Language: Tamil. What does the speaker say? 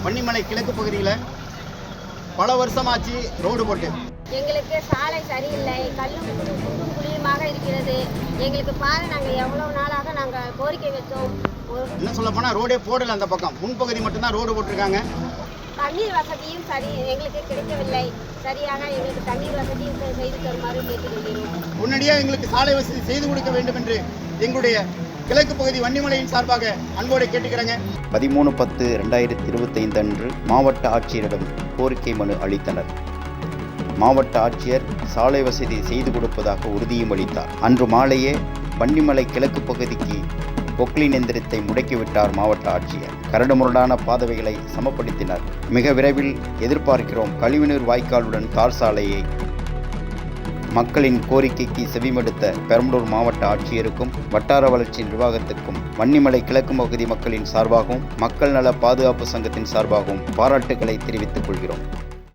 வன்னிமலை கிழக்கு பகுதியில் பல வருஷமாச்சு ரோடு போட்டு. எங்களுக்கு சாலை சரியில்லை, கல்லும் குண்டும் குழியுமாக இருக்கிறது. எங்களுக்கு பாதை நாங்கள் எவ்வளோ நாளாக நாங்கள் கோரிக்கை வச்சோம். என்ன சொல்ல போனால் ரோடே போடலை. அந்த பக்கம் முன்பகுதி மட்டும்தான் ரோடு போட்டிருக்காங்க. தண்ணீர் வசதியும் சரி எங்களுக்கு கிடைக்கவில்லை. சரியாக எங்களுக்கு தண்ணீர் வசதியும் செய்து தருமாறு கேட்டுக்கொள்கிறோம். உடனடியாக எங்களுக்கு சாலை வசதி செய்து கொடுக்க வேண்டும் என்று எங்களுடைய கிழக்கு பகுதி வன்னிமலையின் சார்பாக அன்போடு கேட்டுக்கிறேங்க. 13/10/2025 அன்று மாவட்ட ஆட்சியரிடம் கோரிக்கை மனு அளித்தனர். மாவட்ட ஆட்சியர் சாலை வசதி செய்து கொடுப்பதாக உறுதியும் அளித்தார். அன்று மாலையே வன்னிமலை கிழக்கு பகுதிக்கு பொக்லின் எந்திரத்தை முடக்கிவிட்டார் மாவட்ட ஆட்சியர். கரடுமுரடான பாதைகளை சமப்படுத்தினார். மிக விரைவில் எதிர்பார்க்கிறோம் கழிவுநீர் வாய்க்காலுடன் தார் சாலையை. மக்களின் கோரிக்கைக்கு செவிமடுத்த பெரம்பலூர் மாவட்ட ஆட்சியருக்கும் வட்டார வளர்ச்சி நிர்வாகத்துக்கும் வன்னிமலை கிழக்கு பகுதி மக்களின் சார்பாகவும் மக்கள் நல பாதுகாப்பு சங்கத்தின் சார்பாகவும் பாராட்டுக்களை தெரிவித்துக் கொள்கிறோம்.